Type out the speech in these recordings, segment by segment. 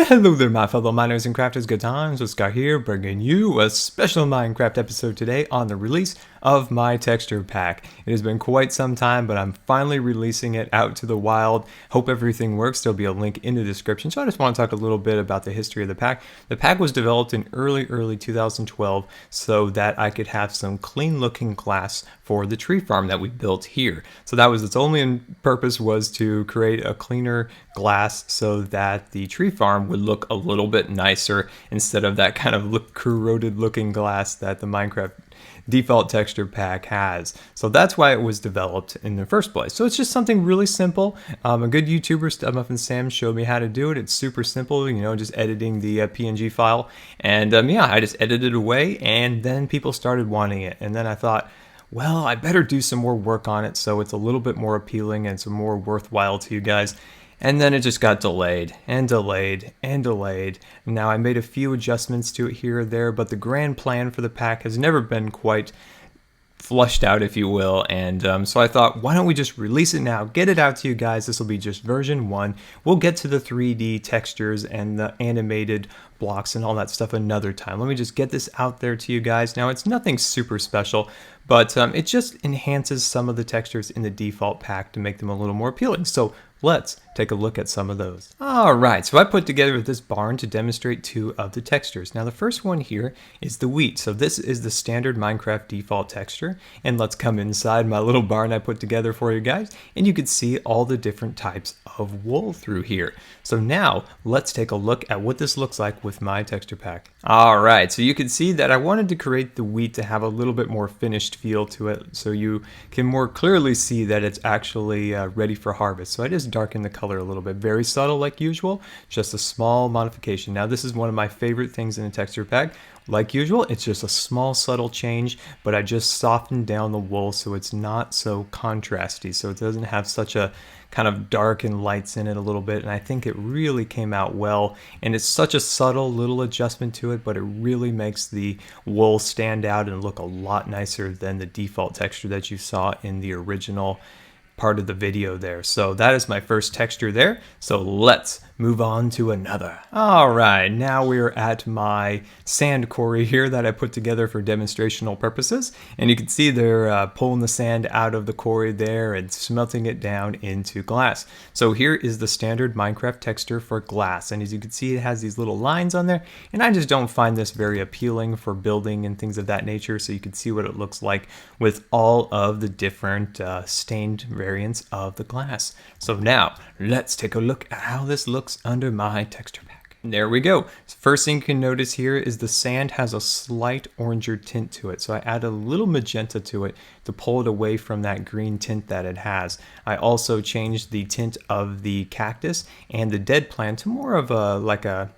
Hello there, my fellow miners and crafters. Good times with Scar here, bringing you a special Minecraft episode today on the release of my texture pack. It has been quite some time, but I'm finally releasing it out to the wild. Hope everything works. There'll be a link in the description. So I just want to talk a little bit about the history of the pack. The pack was developed in early 2012 so that I could have some clean looking glass for the tree farm that we built here. So that was its only purpose, was to create a cleaner glass so that the tree farm would look a little bit nicer instead of that kind of corroded looking glass that the Minecraft default texture pack has. So that's why it was developed in the first place. So it's just something really simple. A good YouTuber, Stubmuffin Sam, showed me how to do it. It's super simple, you know, just editing the PNG file. And yeah, I just edited it away, and then people started wanting it. And then I thought, well, I better do some more work on it so it's a little bit more appealing and some more worthwhile to you guys. And then it just got delayed and delayed and delayed. Now I made a few adjustments to it here or there, but the grand plan for the pack has never been quite flushed out, if you will, and so I thought, why don't we just release it now, get it out to you guys. This will be just version 1. We'll get to the 3D textures and the animated blocks and all that stuff another time. Let me just get this out there to you guys. Now, it's nothing super special, but it just enhances some of the textures in the default pack to make them a little more appealing. So let's take a look at some of those. Alright, so I put together this barn to demonstrate 2 of the textures. Now the first one here is the wheat. So this is the standard Minecraft default texture. And let's come inside my little barn I put together for you guys. And you can see all the different types of wool through here. So now let's take a look at what this looks like with my texture pack. Alright, so you can see that I wanted to create the wheat to have a little bit more finished feel to it, so you can more clearly see that it's actually ready for harvest. So I just darkened the color a little bit, very subtle like usual, just a small modification. Now this is one of my favorite things in a texture pack. Like usual, it's just a small subtle change, but I just softened down the wool so it's not so contrasty, so it doesn't have such a kind of dark and lights in it a little bit, and I think it really came out well. And it's such a subtle little adjustment to it, but it really makes the wool stand out and look a lot nicer than the default texture that you saw in the original part of the video there. So that is my first texture there. So let's move on to another. Alright, now we're at my sand quarry here that I put together for demonstrational purposes. And you can see they're pulling the sand out of the quarry there and smelting it down into glass. So here is the standard Minecraft texture for glass. And as you can see, it has these little lines on there. And I just don't find this very appealing for building and things of that nature. So you can see what it looks like with all of the different stained variants of the glass. So now let's take a look at how this looks under my texture pack. There we go. First thing you can notice here is the sand has a slight oranger tint to it. So I add a little magenta to it to pull it away from that green tint that it has. I also changed the tint of the cactus and the dead plant to more of a like a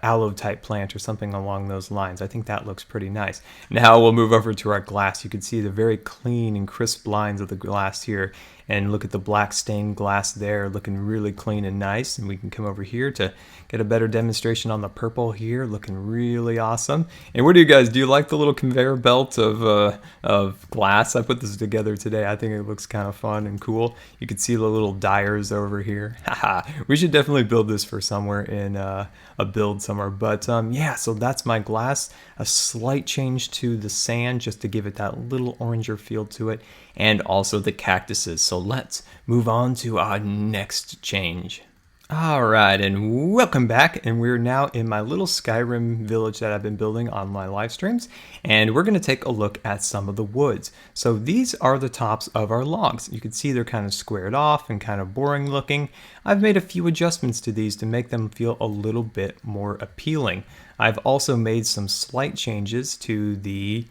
aloe type plant or something along those lines. I think that looks pretty nice. Now we'll move over to our glass. You can see the very clean and crisp lines of the glass here, and look at the black stained glass there, looking really clean and nice. And we can come over here to get a better demonstration on the purple here, looking really awesome. And what do you guys, do you like the little conveyor belt of glass? I put this together today. I think it looks kind of fun and cool. You can see the little dyers over here. Haha, we should definitely build this for somewhere in a build somewhere. But yeah, so that's my glass. A slight change to the sand just to give it that little oranger feel to it, and also the cactuses. So let's move on to our next change. Alright, and welcome back, and we're now in my little Skyrim village that I've been building on my live streams, and we're going to take a look at some of the woods. So these are the tops of our logs. You can see they're kind of squared off and kind of boring looking. I've made a few adjustments to these to make them feel a little bit more appealing. I've also made some slight changes to the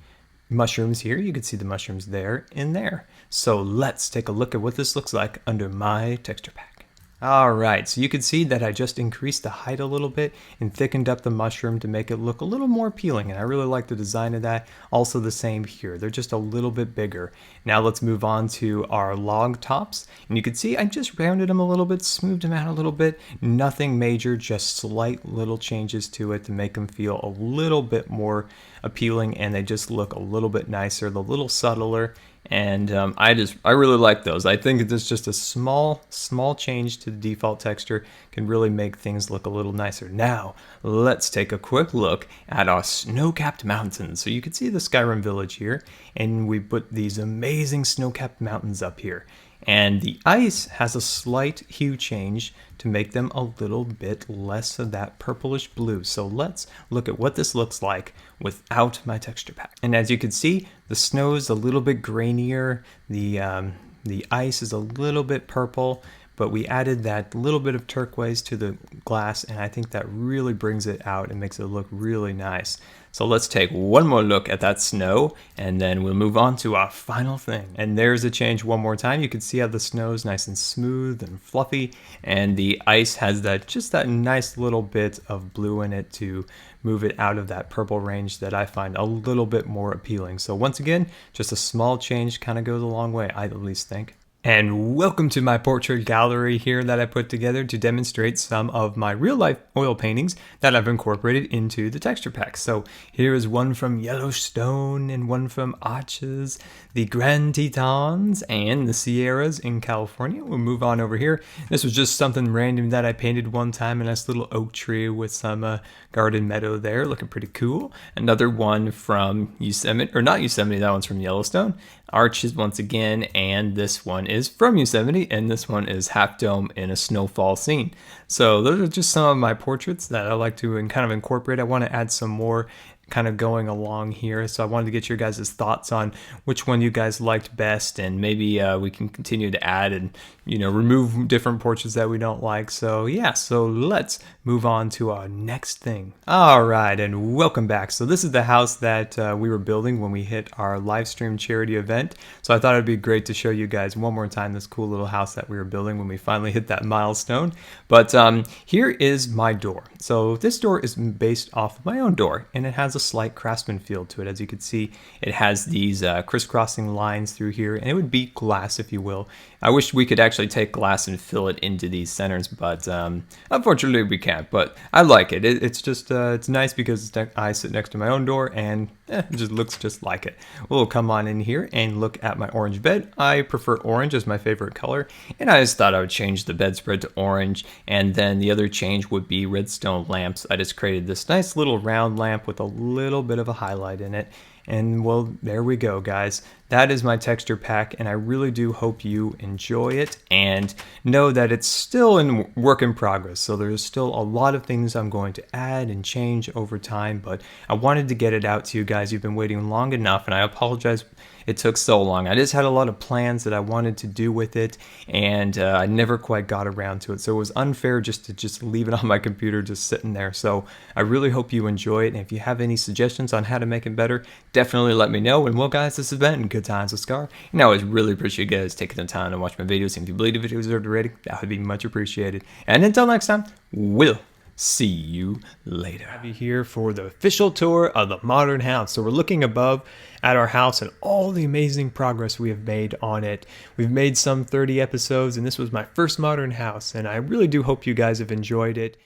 mushrooms here. You can see the mushrooms there and there. So let's take a look at what this looks like under my texture pack. Alright, so you can see that I just increased the height a little bit and thickened up the mushroom to make it look a little more appealing, and I really like the design of that. Also the same here, they're just a little bit bigger. Now let's move on to our log tops, and you can see I just rounded them a little bit, smoothed them out a little bit. Nothing major, just slight little changes to it to make them feel a little bit more appealing, and they just look a little bit nicer, a little subtler, and I really like those. I think it's just a small change to the default texture can really make things look a little nicer. Now let's take a quick look at our snow-capped mountains. So you can see the Skyrim village here, and we put these amazing snow-capped mountains up here. And the ice has a slight hue change to make them a little bit less of that purplish blue. So let's look at what this looks like without my texture pack. And as you can see, the snow is a little bit grainier. The ice is a little bit purple, but we added that little bit of turquoise to the glass, and I think that really brings it out and makes it look really nice. So let's take one more look at that snow, and then we'll move on to our final thing. And there's a change one more time. You can see how the snow is nice and smooth and fluffy, and the ice has just that nice little bit of blue in it to move it out of that purple range that I find a little bit more appealing. So once again, just a small change kind of goes a long way, I at least think. And welcome to my portrait gallery here that I put together to demonstrate some of my real life oil paintings that I've incorporated into the texture pack. So here is one from Yellowstone and one from Arches, the Grand Tetons, and the Sierras in California. We'll move on over here. This was just something random that I painted one time, a nice little oak tree with some garden meadow there, looking pretty cool. Another one from Yosemite, or not Yosemite, that one's from Yellowstone. Arches once again, and this one is from Yosemite, and this one is Half Dome in a snowfall scene. So those are just some of my portraits that I like to kind of incorporate. I want to add some more kind of going along here, so I wanted to get your guys' thoughts on which one you guys liked best, and maybe we can continue to add and remove different portraits that we don't like. So yeah, so let's move on to our next thing. All right, and welcome back. So this is the house that we were building when we hit our live stream charity event. So I thought it'd be great to show you guys one more time this cool little house that we were building when we finally hit that milestone. But here is my door. So this door is based off of my own door, and it has a slight craftsman feel to it. As you can see, it has these crisscrossing lines through here, and it would be glass, if you will. I wish we could actually take glass and fill it into these centers, but unfortunately we can't. But I like it. It's just it's nice because I sit next to my own door, and it just looks just like it. We'll come on in here and look at my orange bed. I prefer orange as my favorite color, and I just thought I would change the bedspread to orange, and then the other change would be redstone lamps. I just created this nice little round lamp with a little bit of a highlight in it. And well, there we go, guys. That is my texture pack, and I really do hope you enjoy it and know that it's still in work in progress. So there's still a lot of things I'm going to add and change over time, but I wanted to get it out to you guys. You've been waiting long enough, and I apologize it took so long. I just had a lot of plans that I wanted to do with it, and I never quite got around to it. So it was unfair just to leave it on my computer just sitting there. So I really hope you enjoy it, and if you have any suggestions on how to make it better, definitely let me know. And well, guys, this has been Good Times with Scar, and I always really appreciate you guys taking the time to watch my videos. And if you believe the video deserved a rating, that would be much appreciated. And until next time, we'll see you later. I have you here for the official tour of the modern house. So we're looking above at our house and all the amazing progress we have made on it. We've made some 30 episodes, and this was my first modern house, and I really do hope you guys have enjoyed it.